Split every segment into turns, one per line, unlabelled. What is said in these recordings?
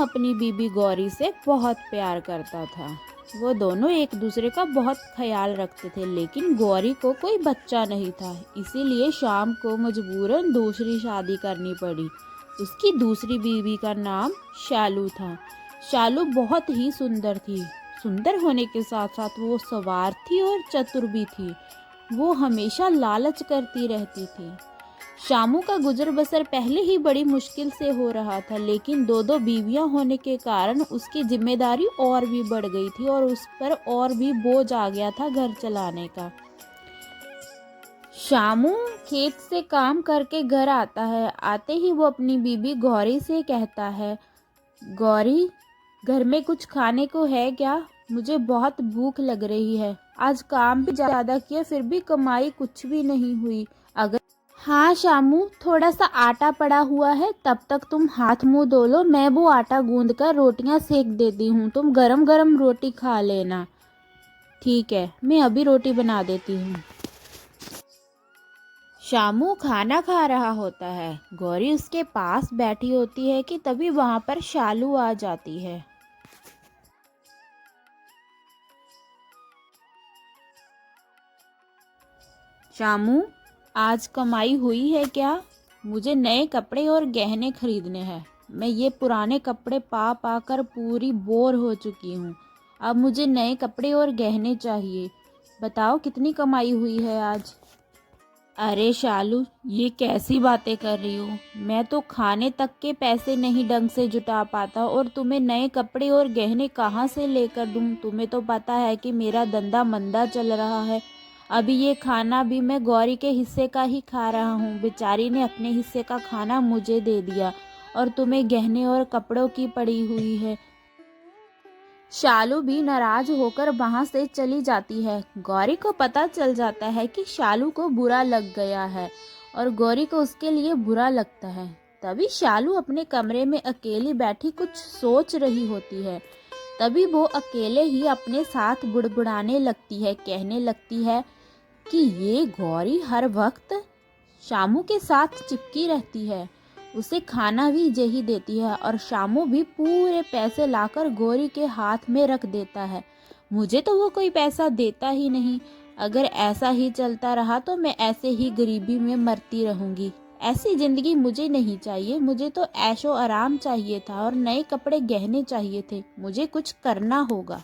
अपनी बीबी गौरी से बहुत प्यार करता था। वो दोनों एक दूसरे का बहुत ख्याल रखते थे, लेकिन गौरी को कोई बच्चा नहीं था, इसीलिए शाम को मजबूरन दूसरी शादी करनी पड़ी। उसकी दूसरी बीवी का नाम शालू था। शालू बहुत ही सुंदर थी। सुंदर होने के साथ साथ वो सवार थी और चतुर भी थी। वो हमेशा लालच करती रहती थी। शामू का गुजर बसर पहले ही बड़ी मुश्किल से हो रहा था, लेकिन दो दो बीवियां होने के कारण उसकी जिम्मेदारी और भी बढ़ गई थी और उस पर और भी बोझ आ गया था घर चलाने का। शामू खेत से काम करके घर आता है। आते ही वो अपनी बीबी गौरी से कहता है, गौरी, घर में कुछ खाने को है क्या? मुझे बहुत भूख लग रही है। आज काम भी ज़्यादा किया, फिर भी कमाई कुछ भी नहीं हुई। अगर हाँ शामू, थोड़ा सा आटा पड़ा हुआ है, तब तक तुम हाथ मुंह धो लो, मैं वो आटा गूंद कर रोटियां सेक देती हूँ, तुम गरम गरम रोटी खा लेना। ठीक है, मैं अभी रोटी बना देती हूँ। शामू खाना खा रहा होता है। गौरी उसके पास बैठी होती है कि तभी वहां पर शालू आ जाती है। शामू, आज कमाई हुई है क्या? मुझे नए कपड़े और गहने खरीदने हैं। मैं ये पुराने कपड़े पा पा कर पूरी बोर हो चुकी हूँ। अब मुझे नए कपड़े और गहने चाहिए। बताओ कितनी कमाई हुई है आज? अरे शालू, ये कैसी बातें कर रही हो? मैं तो खाने तक के पैसे नहीं ढंग से जुटा पाता और तुम्हें नए कपड़े और गहने कहाँ से लेकर दूँ? तुम्हें तो पता है कि मेरा धंधा मंदा चल रहा है। अभी ये खाना भी मैं गौरी के हिस्से का ही खा रहा हूँ। बेचारी ने अपने हिस्से का खाना मुझे दे दिया और तुम्हें गहने और कपड़ों की पड़ी हुई है। शालू भी नाराज होकर वहां से चली जाती है। गौरी को पता चल जाता है कि शालू को बुरा लग गया है और गौरी को उसके लिए बुरा लगता है। तभी शालू अपने कमरे में अकेली बैठी कुछ सोच रही होती है। तभी वो अकेले ही अपने साथ बुड़बुड़ाने लगती है, कहने लगती है कि ये गौरी हर वक्त शामू के साथ चिपकी रहती है, उसे खाना भी यही देती है और शामू भी पूरे पैसे लाकर गौरी के हाथ में रख देता है। मुझे तो वो कोई पैसा देता ही नहीं। अगर ऐसा ही चलता रहा तो मैं ऐसे ही गरीबी में मरती रहूंगी। ऐसी जिंदगी मुझे नहीं चाहिए। मुझे तो ऐशो आराम चाहिए था और नए कपड़े गहने चाहिए थे। मुझे कुछ करना होगा।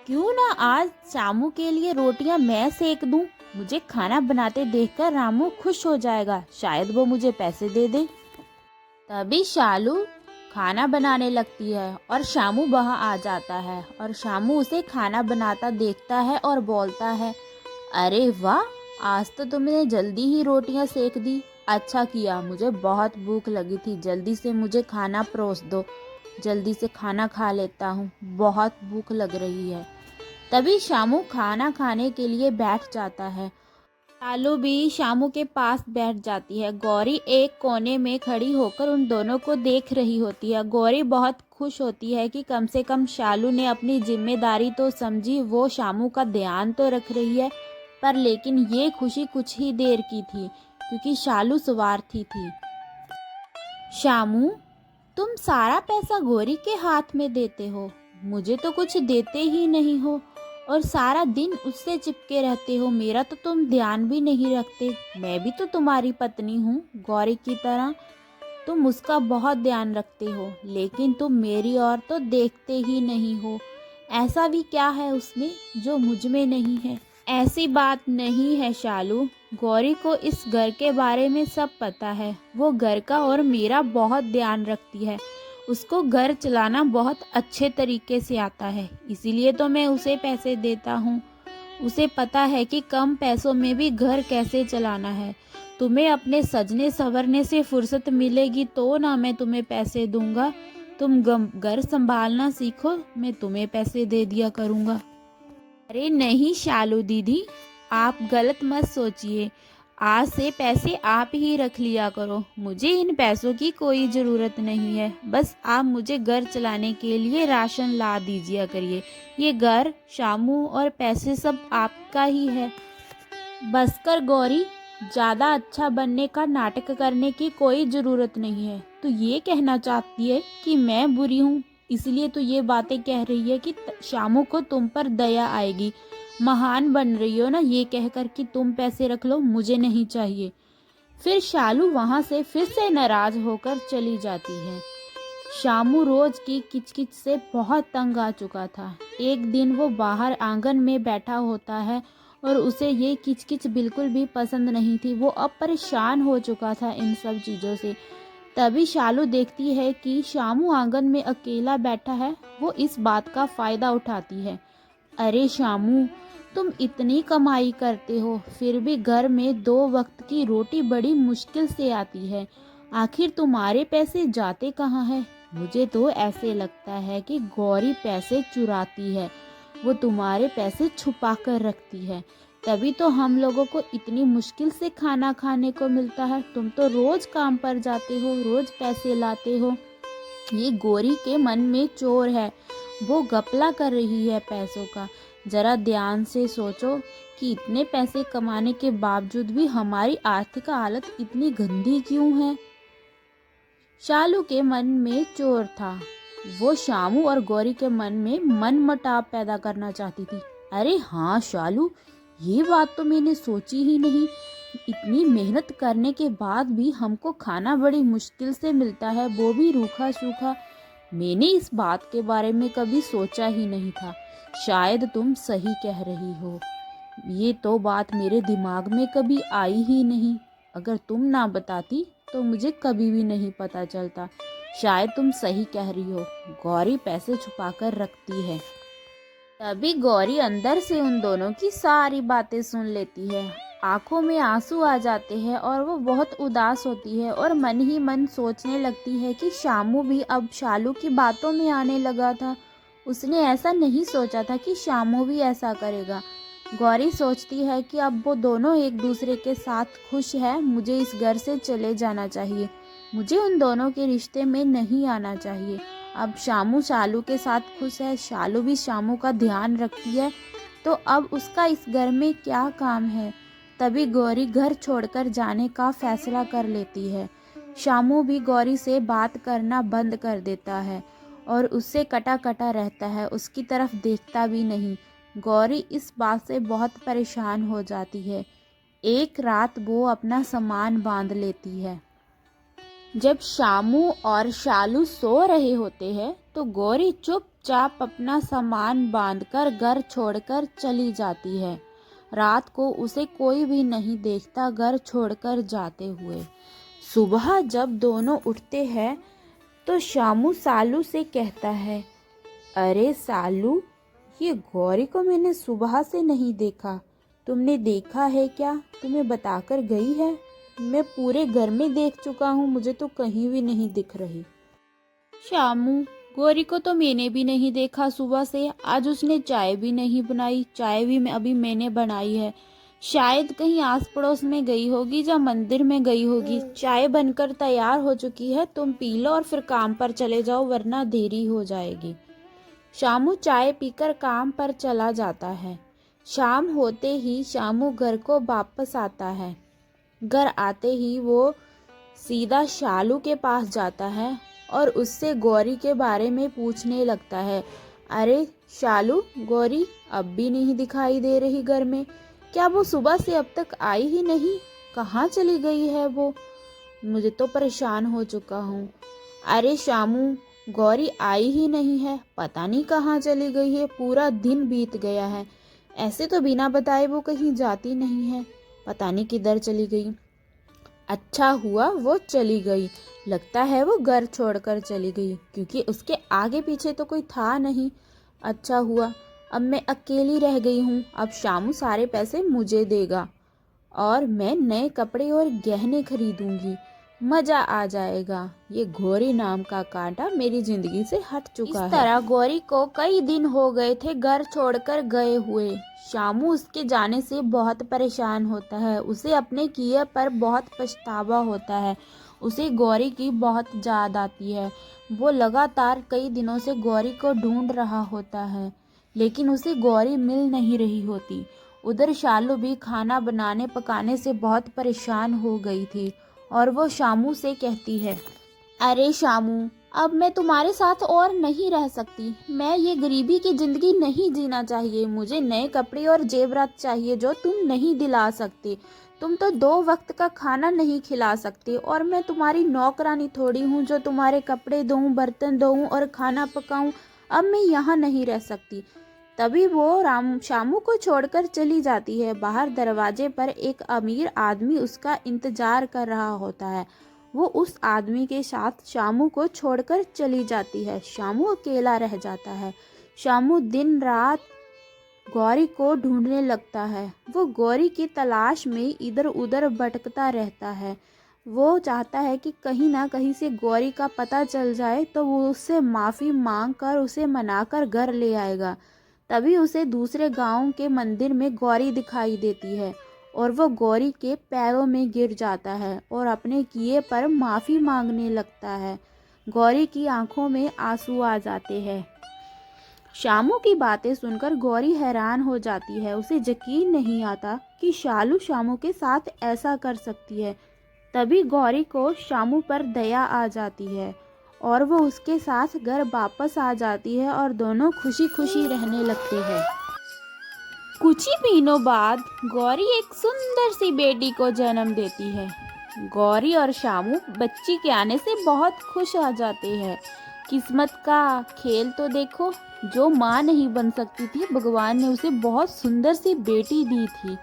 क्यों ना आज शामू के लिए रोटियां मैं सेक दूं? मुझे खाना बनाते देखकर रामू खुश हो जाएगा, शायद वो मुझे पैसे दे दे। तभी शालू खाना बनाने लगती है और शामू वहां आ जाता है और शामू उसे खाना बनाता देखता है और बोलता है, अरे वाह, आज तो तुमने जल्दी ही रोटियां सेक दी। अच्छा किया, मुझे बहुत भूख लगी थी। जल्दी से मुझे खाना परोस दो, जल्दी से खाना खा लेता हूँ, बहुत भूख लग रही है। तभी शामू खाना खाने के लिए बैठ जाता है। शालू भी शामू के पास बैठ जाती है। गौरी एक कोने में खड़ी होकर उन दोनों को देख रही होती है। गौरी बहुत खुश होती है कि कम से कम शालू ने अपनी जिम्मेदारी तो समझी, वो शामू का ध्यान तो रख रही है। पर लेकिन ये खुशी कुछ ही देर की थी, क्योंकि शालू स्वार्थी थी। शामू, तुम सारा पैसा गौरी के हाथ में देते हो, मुझे तो कुछ देते ही नहीं हो और सारा दिन उससे चिपके रहते हो। मेरा तो तुम ध्यान भी नहीं रखते। मैं भी तो तुम्हारी पत्नी हूँ गौरी की तरह। तुम उसका बहुत ध्यान रखते हो, लेकिन तुम मेरी ओर तो देखते ही नहीं हो। ऐसा भी क्या है उसमें जो मुझ में नहीं है? ऐसी बात नहीं है शालू, गौरी को इस घर के बारे में सब पता है। वो घर का और मेरा बहुत ध्यान रखती है। उसको घर चलाना बहुत अच्छे तरीके से आता है, इसीलिए तो मैं उसे पैसे देता हूँ। उसे पता है कि कम पैसों में भी घर कैसे चलाना है। तुम्हें अपने सजने संवरने से फुर्सत मिलेगी तो ना मैं तुम्हें पैसे दूंगा। तुम घर संभालना सीखो, मैं तुम्हें पैसे दे दिया करूँगा। अरे नहीं शालू दीदी, आप गलत मत सोचिए। आज से पैसे आप ही रख लिया करो। मुझे इन पैसों की कोई ज़रूरत नहीं है। बस आप मुझे घर चलाने के लिए राशन ला दीजिए करिए। ये घर, शामू और पैसे सब आपका ही है। बस कर गौरी, ज़्यादा अच्छा बनने का नाटक करने की कोई ज़रूरत नहीं है। तू ये कहना चाहती है कि मैं बुरी हूँ, इसलिए तू ये बातें कह रही है कि शामू को तुम पर दया आएगी। महान बन रही हो ना ये कहकर कि तुम पैसे रख लो, मुझे नहीं चाहिए। फिर शालू वहाँ से फिर से नाराज़ होकर चली जाती है। शामू रोज की किचकिच से बहुत तंग आ चुका था। एक दिन वो बाहर आंगन में बैठा होता है और उसे ये किचकिच बिल्कुल भी पसंद नहीं थी। वो अब परेशान हो चुका था इन सब चीज़ों से। तभी शालू देखती है कि शामू आंगन में अकेला बैठा है। वो इस बात का फ़ायदा उठाती है। अरे शामू, तुम इतनी कमाई करते हो फिर भी घर में 2 वक्त की रोटी बड़ी मुश्किल से आती है। आखिर तुम्हारे पैसे जाते कहाँ हैं? मुझे तो ऐसे लगता है कि गौरी पैसे चुराती है। वो तुम्हारे पैसे छुपा कर रखती है, तभी तो हम लोगों को इतनी मुश्किल से खाना खाने को मिलता है। तुम तो रोज काम पर जाते हो, रोज पैसे लाते हो। ये गौरी के मन में चोर है, वो घपला कर रही है पैसों का। जरा ध्यान से सोचो कि इतने पैसे कमाने के बावजूद भी हमारी आर्थिक हालत इतनी गंदी क्यों है। शालू के मन में चोर था। वो शामू और गौरी के मन में मनमुटाव पैदा करना चाहती थी। अरे हाँ शालू, ये बात तो मैंने सोची ही नहीं। इतनी मेहनत करने के बाद भी हमको खाना बड़ी मुश्किल से मिलता है, वो भी रूखा सूखा। मैंने इस बात के बारे में कभी सोचा ही नहीं था। शायद तुम सही कह रही हो। ये तो बात मेरे दिमाग में कभी आई ही नहीं। अगर तुम ना बताती तो मुझे कभी भी नहीं पता चलता। शायद तुम सही कह रही हो, गौरी पैसे छुपा कर रखती है। तभी गौरी अंदर से उन दोनों की सारी बातें सुन लेती है। आंखों में आंसू आ जाते हैं और वो बहुत उदास होती है और मन ही मन सोचने लगती है कि शामू भी अब शालू की बातों में आने लगा था। उसने ऐसा नहीं सोचा था कि शामू भी ऐसा करेगा। गौरी सोचती है कि अब वो दोनों एक दूसरे के साथ खुश है, मुझे इस घर से चले जाना चाहिए। मुझे उन दोनों के रिश्ते में नहीं आना चाहिए। अब शामू शालू के साथ खुश है, शालू भी शामू का ध्यान रखती है, तो अब उसका इस घर में क्या काम है। तभी गौरी घर छोड़कर जाने का फैसला कर लेती है। शामू भी गौरी से बात करना बंद कर देता है और उससे कटा कटा रहता है, उसकी तरफ देखता भी नहीं। गौरी इस बात से बहुत परेशान हो जाती है। एक रात वो अपना सामान बांध लेती है। जब शामू और शालू सो रहे होते हैं तो गौरी चुपचाप अपना सामान बांधकर घर छोड़कर चली जाती है। रात को उसे कोई भी नहीं देखता घर छोड़कर जाते हुए। सुबह जब दोनों उठते हैं तो शामू सालू से कहता है, अरे सालू, ये गौरी को मैंने सुबह से नहीं देखा। तुमने देखा है क्या? तुम्हें बताकर गई है? मैं पूरे घर में देख चुका हूँ, मुझे तो कहीं भी नहीं दिख रही। शामू, गौरी को तो मैंने भी नहीं देखा सुबह से। आज उसने चाय भी नहीं बनाई, चाय भी अभी मैंने बनाई है। शायद कहीं आस पड़ोस में गई होगी या मंदिर में गई होगी। चाय बनकर तैयार हो चुकी है, तुम पी लो और फिर काम पर चले जाओ, वरना देरी हो जाएगी। शामू चाय पीकर काम पर चला जाता है। शाम होते ही शामू घर को वापस आता है। घर आते ही वो सीधा शालू के पास जाता है और उससे गौरी के बारे में पूछने लगता है। अरे शालू, गौरी अब भी नहीं दिखाई दे रही घर में। क्या वो सुबह से अब तक आई ही नहीं? कहाँ चली गई है वो? मुझे तो परेशान हो चुका हूँ। अरे शामू, गौरी आई ही नहीं है, पता नहीं कहाँ चली गई है। पूरा दिन बीत गया है, ऐसे तो बिना बताए वो कहीं जाती नहीं है, पता नहीं किधर चली गई। अच्छा हुआ वो चली गई, लगता है वो घर छोड़कर चली गई, क्योंकि उसके आगे पीछे तो कोई था नहीं। अच्छा हुआ, अब मैं अकेली रह गई हूँ। अब शामू सारे पैसे मुझे देगा और मैं नए कपड़े और गहने खरीदूंगी, मजा आ जाएगा। ये गौरी नाम का कांटा मेरी जिंदगी से हट चुका है। इस तरह गौरी को कई दिन हो गए थे घर छोड़कर गए हुए। शामू उसके जाने से बहुत परेशान होता है, उसे अपने किए पर बहुत पछतावा होता है। उसे गौरी की बहुत याद आती है। वो लगातार कई दिनों से गौरी को ढूंढ रहा होता है, लेकिन उसे गौरी मिल नहीं रही होती। उधर शालू भी खाना बनाने पकाने से बहुत परेशान हो गई थी और वो शामू से कहती है, अरे शामू, अब मैं तुम्हारे साथ और नहीं रह सकती। मैं ये गरीबी की ज़िंदगी नहीं जीना चाहिए। मुझे नए कपड़े और जेवरात चाहिए जो तुम नहीं दिला सकते। तुम तो 2 वक्त का खाना नहीं खिला सकते और मैं तुम्हारी नौकरानी थोड़ी हूँ जो तुम्हारे कपड़े धोऊँ, बर्तन धोऊँ और खाना पकाऊँ। अब मैं यहाँ नहीं रह सकती। तभी वो शामू को छोड़कर चली जाती है। बाहर दरवाजे पर एक अमीर आदमी उसका इंतजार कर रहा होता है। वो उस आदमी के साथ शामू को छोड़कर चली जाती है। शामू अकेला रह जाता है। शामू दिन रात गौरी को ढूंढने लगता है। वो गौरी की तलाश में इधर उधर भटकता रहता है। वो चाहता है कि कहीं ना कहीं से गौरी का पता चल जाए तो वो उससे माफ़ी मांग कर उसे मनाकर घर ले आएगा। तभी उसे दूसरे गांव के मंदिर में गौरी दिखाई देती है और वो गौरी के पैरों में गिर जाता है और अपने किए पर माफ़ी मांगने लगता है। गौरी की आंखों में आंसू आ जाते हैं। शामू की बातें सुनकर गौरी हैरान हो जाती है। उसे यकीन नहीं आता कि शालू शामू के साथ ऐसा कर सकती है। तभी गौरी को शामू पर दया आ जाती है और वो उसके साथ घर वापस आ जाती है और दोनों खुशी खुशी रहने लगते हैं। कुछ ही महीनों बाद गौरी एक सुंदर सी बेटी को जन्म देती है। गौरी और शामू बच्ची के आने से बहुत खुश आ जाते हैं। किस्मत का खेल तो देखो, जो माँ नहीं बन सकती थी, भगवान ने उसे बहुत सुंदर सी बेटी दी थी।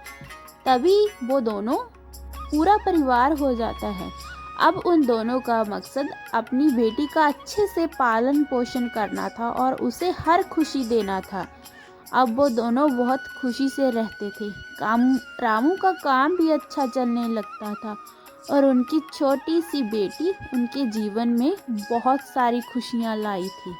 तभी वो दोनों पूरा परिवार हो जाता है। अब उन दोनों का मकसद अपनी बेटी का अच्छे से पालन पोषण करना था और उसे हर खुशी देना था। अब वो दोनों बहुत खुशी से रहते थे। रामू का काम भी अच्छा चलने लगता था और उनकी छोटी सी बेटी उनके जीवन में बहुत सारी खुशियाँ लाई थी।